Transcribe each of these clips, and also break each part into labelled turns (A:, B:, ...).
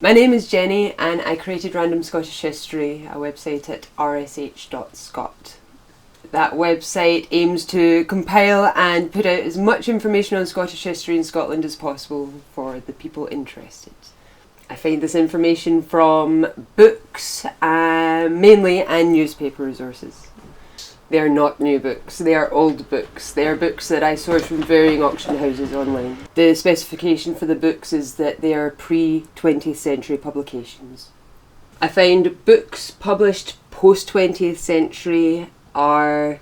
A: My name is Jenny and I created Random Scottish History, a website at RSH.SCOT. That website aims to compile and put out as much information on Scottish history in Scotland as possible for the people interested. I find this information from books mainly and newspaper resources. They are not new books, they are old books. They are books that I source from varying auction houses online. The specification for the books is that they are pre-20th century publications. I find books published post-20th century are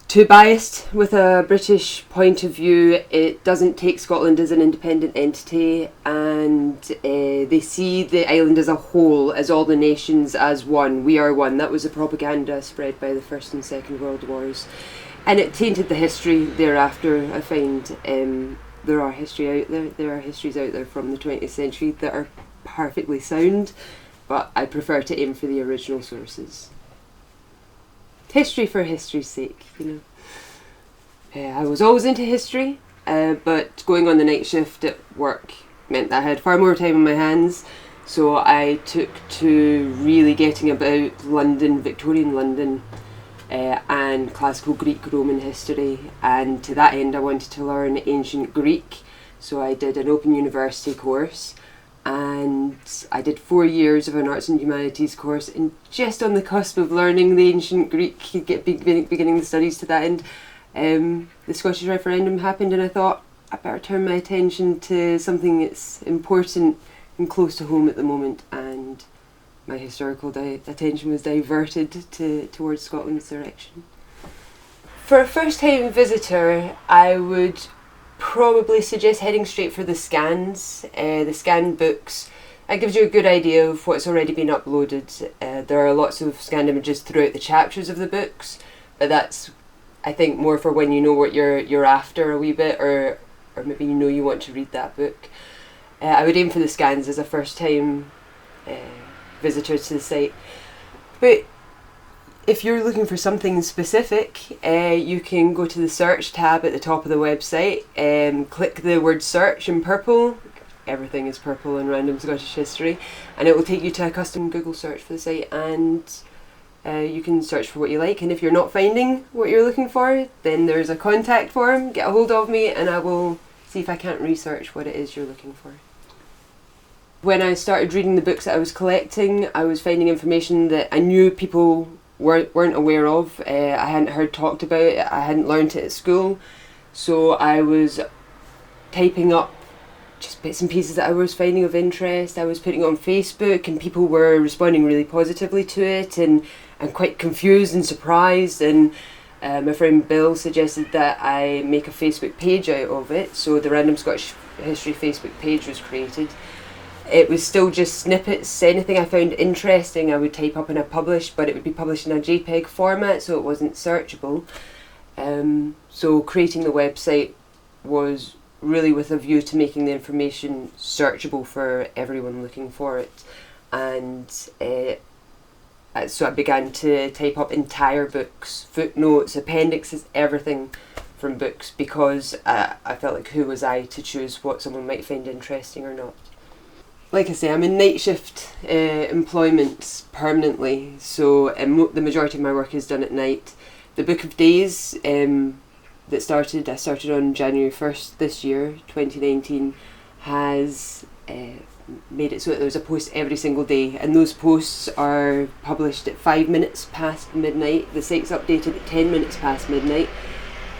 A: too biased with a British point of view. It doesn't take Scotland as an independent entity, and they see the island as a whole, as all the nations as one. We are one. That was the propaganda spread by the First and Second World Wars, and it tainted the history thereafter. I find there are histories out there from the 20th century that are perfectly sound, but I prefer to aim for the original sources. History for history's sake, you know. I was always into history, but going on the night shift at work meant that I had far more time on my hands, so I took to really getting about London, Victorian London, and classical Greek Roman history, and to that end I wanted to learn ancient Greek, so I did an Open University course. And I did 4 years of an Arts and Humanities course, and just on the cusp of learning the ancient Greek, beginning the studies to that end, the Scottish referendum happened, and I thought I better turn my attention to something that's important and close to home at the moment, and my historical attention was diverted towards Scotland's direction. For a first-time visitor, I would probably suggest heading straight for the scans, the scanned books. That gives you a good idea of what's already been uploaded. There are lots of scanned images throughout the chapters of the books, but that's, I think, more for when you know what you're after a wee bit, or maybe you know you want to read that book. I would aim for the scans as a first-time visitor to the site. But if you're looking for something specific, you can go to the search tab at the top of the website, click the word search in purple. Everything is purple in Random Scottish History, and it will take you to a custom Google search for the site, and you can search for what you like. And if you're not finding what you're looking for, then there's a contact form. Get a hold of me and I will see if I can't research what it is you're looking for. When I started reading the books that I was collecting, I was finding information that I knew people weren't aware of. I hadn't heard talked about it, I hadn't learnt it at school, so I was typing up just bits and pieces that I was finding of interest. I was putting it on Facebook, and people were responding really positively to it, and quite confused and surprised, and my friend Bill suggested that I make a Facebook page out of it, so the Random Scottish History Facebook page was created. It was still just snippets. Anything I found interesting I would type up and I published, but it would be published in a JPEG format, so it wasn't searchable. So creating the website was really with a view to making the information searchable for everyone looking for it. And so I began to type up entire books, footnotes, appendixes, everything from books, because I felt like, who was I to choose what someone might find interesting or not. Like I say, I'm in night shift employment permanently, so the majority of my work is done at night. The Book of Days I started on January 1st this year, 2019, has made it so that there's a post every single day, and those posts are published at 5 minutes past midnight. The site's updated at 10 minutes past midnight,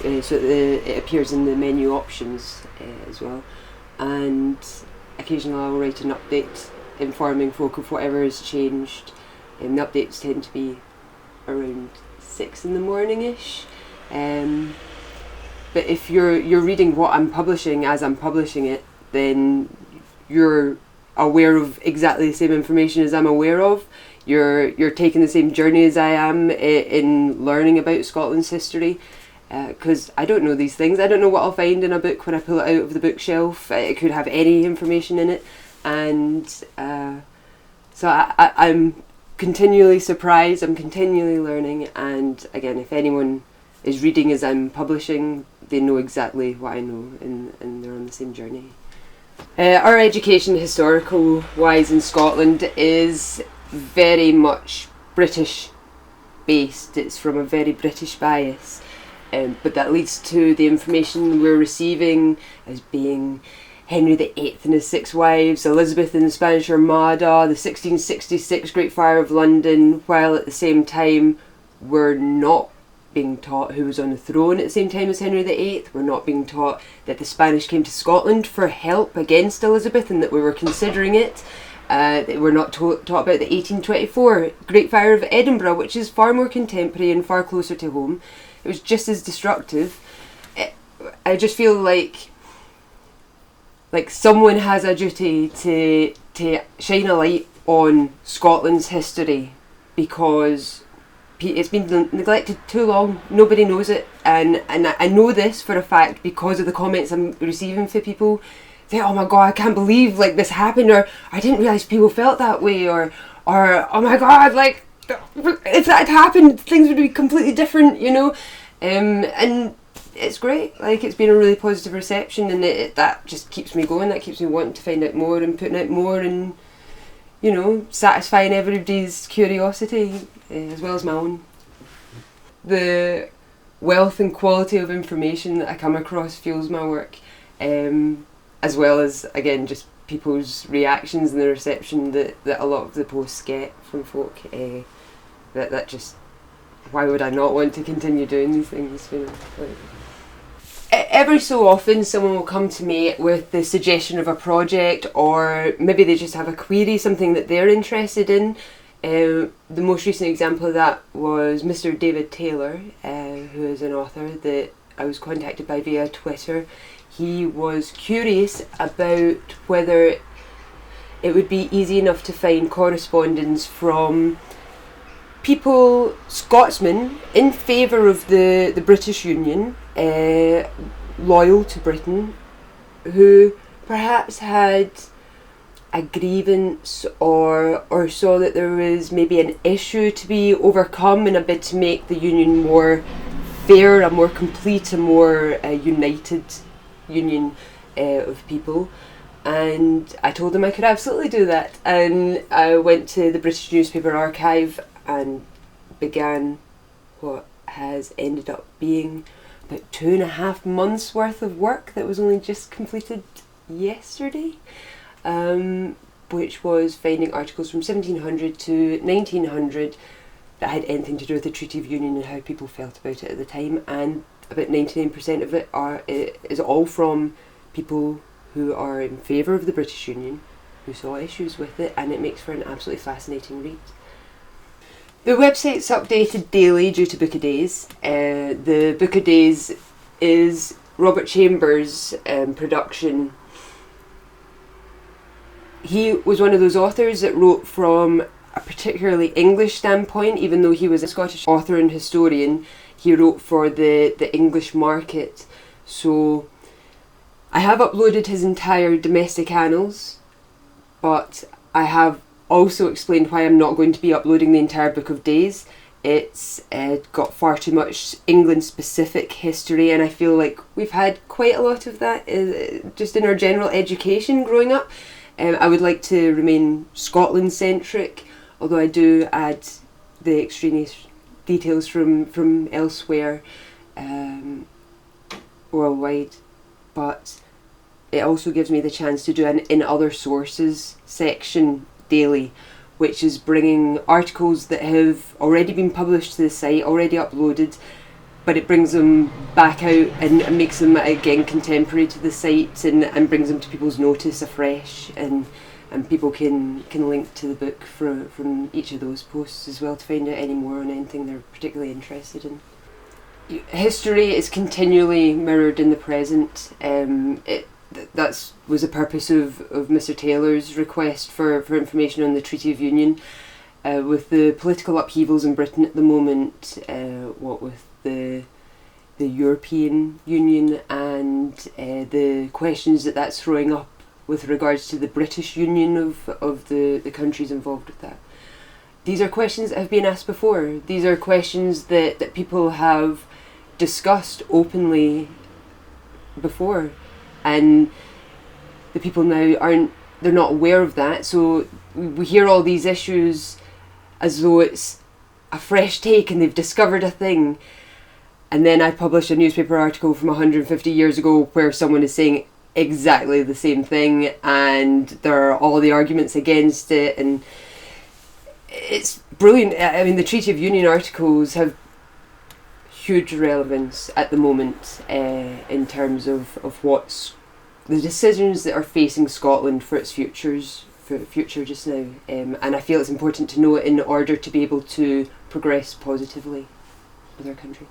A: so that it appears in the menu options as well. And occasionally I'll write an update informing folk of whatever has changed, and the updates tend to be around 6 in the morning-ish. But if you're reading what I'm publishing as I'm publishing it, then you're aware of exactly the same information as I'm aware of. You're taking the same journey as I am in learning about Scotland's history. Because I don't know these things. I don't know what I'll find in a book when I pull it out of the bookshelf. It could have any information in it, and so I'm continually surprised, I'm continually learning, and again, if anyone is reading as I'm publishing, they know exactly what I know, and they're on the same journey. Our education, historical wise, in Scotland is very much British based. It's from a very British bias, but that leads to the information we're receiving as being Henry VIII and his 6 wives, Elizabeth in the Spanish Armada, the 1666 Great Fire of London, while at the same time we're not being taught who was on the throne at the same time as Henry VIII. We're not being taught that the Spanish came to Scotland for help against Elizabeth and that we were considering it. We're not taught about the 1824 Great Fire of Edinburgh, which is far more contemporary and far closer to home. It was just as destructive. I just feel like someone has a duty to shine a light on Scotland's history, because it's been neglected too long. Nobody knows it, and I know this for a fact because of the comments I'm receiving from people saying, "Oh my god, I can't believe this happened," or "I didn't realise people felt that way," or "Oh my god, if that had happened, things would be completely different," and it's great. It's been a really positive reception, and that just keeps me going. That keeps me wanting to find out more and putting out more, and satisfying everybody's curiosity as well as my own. The wealth and quality of information that I come across fuels my work, as well as, again, just people's reactions and the reception that a lot of the posts get from folk. That just, why would I not want to continue doing these things? Every so often someone will come to me with the suggestion of a project, or maybe they just have a query, something that they're interested in. The most recent example of that was Mr. David Taylor, who is an author that I was contacted by via Twitter. He was curious about whether it would be easy enough to find correspondence from people, Scotsmen, in favour of the British Union, loyal to Britain, who perhaps had a grievance or saw that there was maybe an issue to be overcome in a bid to make the Union more fair, a more complete, a more united union of people. And I told them I could absolutely do that, and I went to the British Newspaper Archive and began what has ended up being about 2.5 months worth of work that was only just completed yesterday, which was finding articles from 1700 to 1900 that had anything to do with the Treaty of Union and how people felt about it at the time, and about 99% of it is all from people who are in favour of the British Union, who saw issues with it, and it makes for an absolutely fascinating read. The website's updated daily due to Book a Days. The Book a Days is Robert Chambers' production. He was one of those authors that wrote from a particularly English standpoint, even though he was a Scottish author and historian. He wrote for the English market. So I have uploaded his entire domestic annals, but I have also explained why I'm not going to be uploading the entire Book of Days. It's got far too much England-specific history, and I feel like we've had quite a lot of that just in our general education growing up. I would like to remain Scotland-centric, although I do add the extraneous details from elsewhere worldwide. But it also gives me the chance to do an In Other Sources section daily, which is bringing articles that have already been published to the site, already uploaded, but it brings them back out and makes them again contemporary to the site, and brings them to people's notice afresh, and people can link to the book from each of those posts as well to find out any more on anything they're particularly interested in. History is continually mirrored in the present. That was the purpose of Mr. Taylor's request for information on the Treaty of Union. With the political upheavals in Britain at the moment, what with the European Union and the questions that's throwing up with regards to the British Union of the countries involved with that. These are questions that have been asked before. These are questions that people have discussed openly before. And the people now they're not aware of that, so we hear all these issues as though it's a fresh take and they've discovered a thing. And then I publish a newspaper article from 150 years ago where someone is saying exactly the same thing, and there are all the arguments against it, and it's brilliant. I mean, the Treaty of Union articles have huge relevance at the moment in terms of what's the decisions that are facing Scotland for its future just now, and I feel it's important to know it in order to be able to progress positively with our country.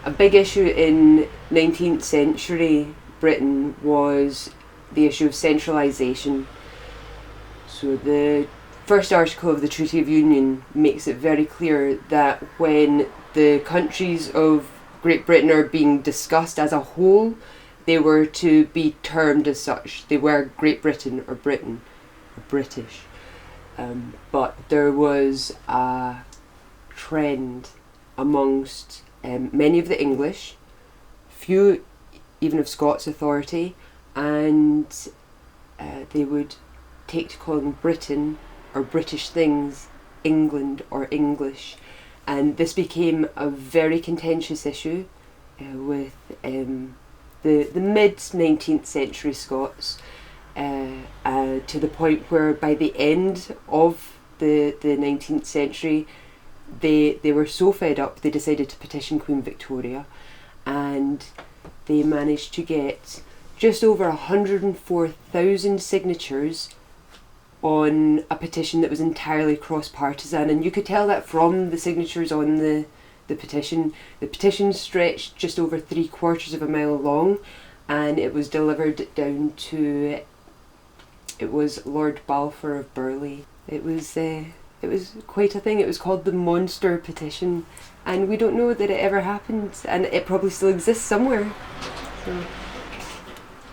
A: A big issue in 19th century Britain was the issue of centralisation. So the first article of the Treaty of Union makes it very clear that when the countries of Great Britain are being discussed as a whole, they were to be termed as such. They were Great Britain or Britain or British. But there was a trend amongst many of the English, few even of Scots authority, and they would take to calling Britain or British things England or English, and this became a very contentious issue with the mid-19th century Scots, to the point where by the end of the 19th century they were so fed up they decided to petition Queen Victoria, and they managed to get just over 104,000 signatures on a petition that was entirely cross-partisan, and you could tell that from the signatures on the petition. The petition stretched just over 3/4 of a mile long, and it was delivered down to, it was Lord Balfour of Burleigh. It was quite a thing. It was called the Monster Petition, and we don't know that it ever happened, and it probably still exists somewhere. So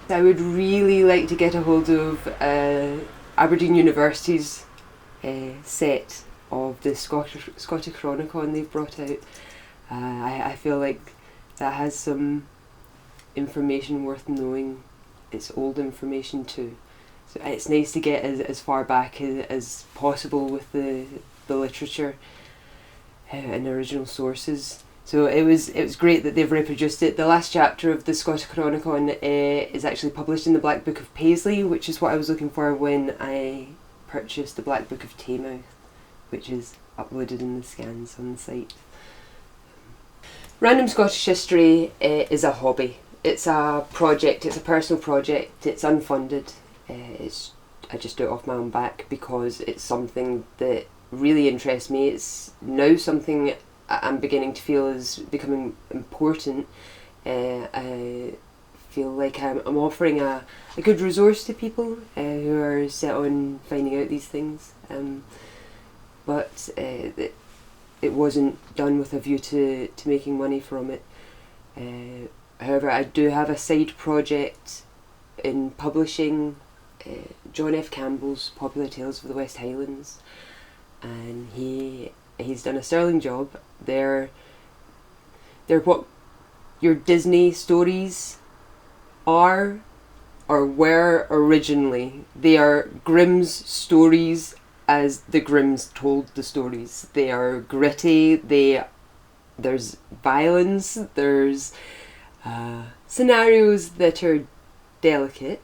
A: I would really like to get a hold of Aberdeen University's set of the Scottish Chronicon they've brought out. I feel like that has some information worth knowing. It's old information too. So it's nice to get as far back as possible with the literature and original sources. So it was great that they've reproduced it. The last chapter of the Scottish Chronicon is actually published in the Black Book of Paisley, which is what I was looking for when I purchased the Black Book of Taymouth, which is uploaded in the scans on the site. Random Scottish History is a hobby. It's a project, it's a personal project, it's unfunded. I just do it off my own back because it's something that really interests me. It's now something I'm beginning to feel is becoming important. I feel like I'm offering a good resource to people who are set on finding out these things. But it wasn't done with a view to making money from it. However, I do have a side project in publishing John F. Campbell's Popular Tales of the West Highlands, and he's done a sterling job. They're what your Disney stories are or were originally. They are Grimm's stories as the Grimms told the stories. They are gritty, there's violence, there's scenarios that are delicate.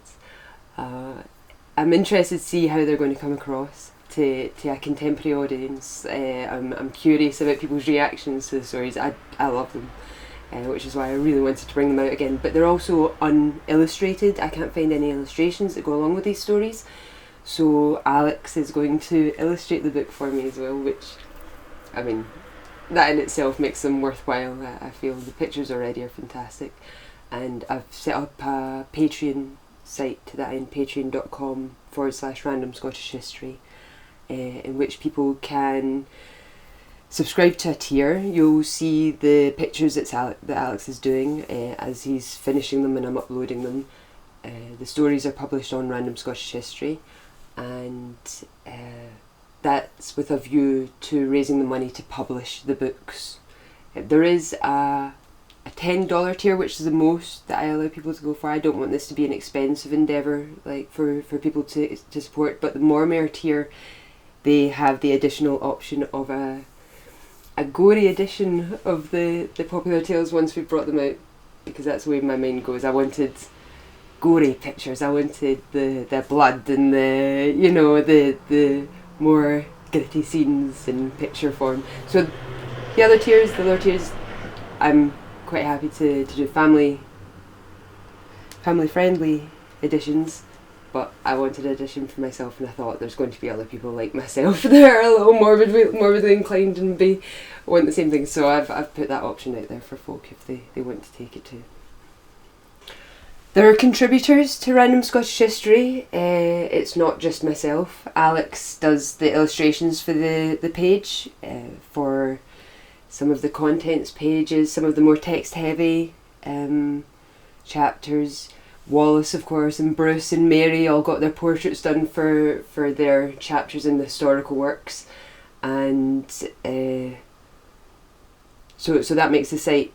A: I'm interested to see how they're going to come across to a contemporary audience. I'm curious about people's reactions to the stories. I love them, which is why I really wanted to bring them out again. But they're also unillustrated. I can't find any illustrations that go along with these stories. So Alex is going to illustrate the book for me as well, which, I mean, that in itself makes them worthwhile. I feel the pictures already are fantastic. And I've set up a Patreon site to that end, patreon.com/random Scottish History, in which people can subscribe to a tier. You'll see the pictures that Alex is doing as he's finishing them and I'm uploading them. The stories are published on Random Scottish History, and that's with a view to raising the money to publish the books. There is a a $10 tier, which is the most that I allow people to go for. I don't want this to be an expensive endeavour, like for people to support. But the Mormare tier, they have the additional option of a gory edition of the popular tales once we've brought them out, because that's the way my mind goes. I wanted gory pictures. I wanted the blood and the more gritty scenes in picture form. So the lower tiers, I'm quite happy to do family friendly editions, but I wanted an edition for myself, and I thought there's going to be other people like myself that are a little morbidly inclined and want the same thing. So I've put that option out there for folk if they want to take it too. There are contributors to Random Scottish History. It's not just myself. Alex does the illustrations for the page, for some of the contents pages, some of the more text-heavy chapters. Wallace, of course, and Bruce and Mary all got their portraits done for their chapters in the historical works, and so that makes the site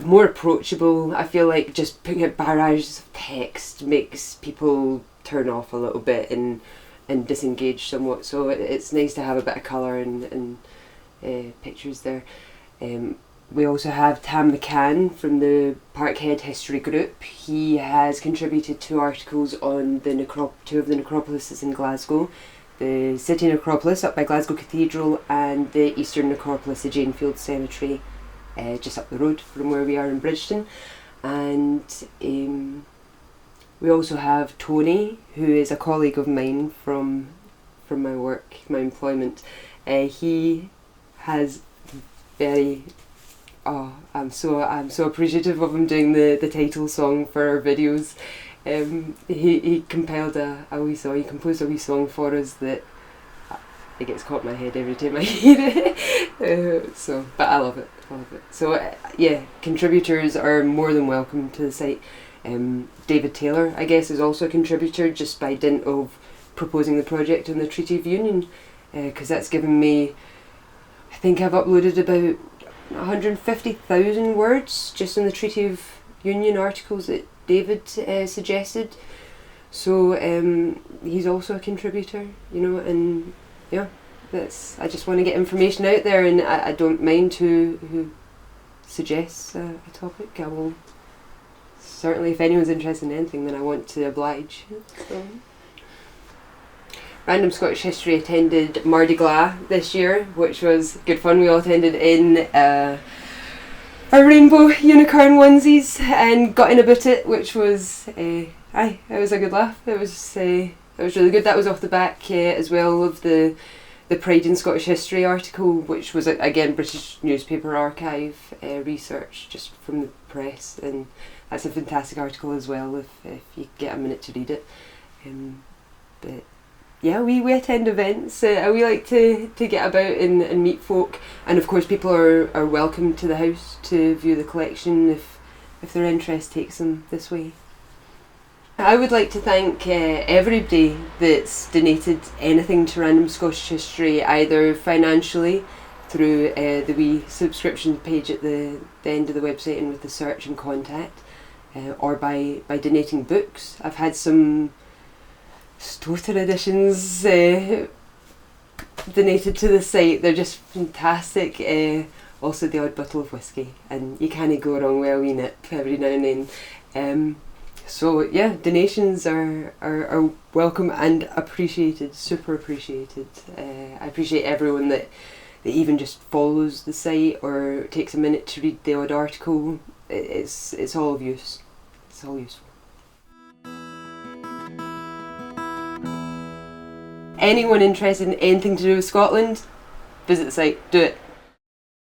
A: more approachable. I feel like just putting out barrages of text makes people turn off a little bit and disengage somewhat. So it's nice to have a bit of colour and pictures there. We also have Tam McCann from the Parkhead History Group. He has contributed 2 articles on two of the necropolises in Glasgow. The City Necropolis up by Glasgow Cathedral and the Eastern Necropolis at Janefield Cemetery, just up the road from where we are in Bridgeton. And we also have Tony, who is a colleague of mine from my work, my employment. He has I'm so appreciative of him doing the title song for our videos. He compiled a wee song. He composed a wee song for us that it gets caught in my head every time I hear it. But I love it. So contributors are more than welcome to the site. David Taylor, I guess, is also a contributor just by dint of proposing the project on the Treaty of Union, because that's given me, I think I've uploaded about 150,000 words just on the Treaty of Union articles that David suggested. So he's also a contributor, and yeah, I just want to get information out there, and I don't mind who suggests a topic. I will certainly, if anyone's interested in anything, then I want to oblige. So. Random Scottish History attended Mardi Gras this year, which was good fun. We all attended in our rainbow unicorn onesies and got in about it, which was it was a good laugh. It was really good. That was off the back as well of the Pride in Scottish History article, which was again British Newspaper Archive research just from the press, and that's a fantastic article as well if you get a minute to read it. But yeah, we attend events. We like to get about and meet folk, and of course people are welcome to the house to view the collection if their interest takes them this way. I would like to thank everybody that's donated anything to Random Scottish History, either financially through the wee subscription page at the end of the website and with the search and contact, or by donating books. I've had some Stoter editions donated to the site. They're just fantastic. Also the odd bottle of whiskey, and you can't go wrong with a wee nip every now and then. So yeah, donations are welcome and appreciated, super appreciated. I appreciate everyone that even just follows the site or takes a minute to read the odd article. It's all of use. It's all useful. Anyone interested in anything to do with Scotland, visit the site, do it.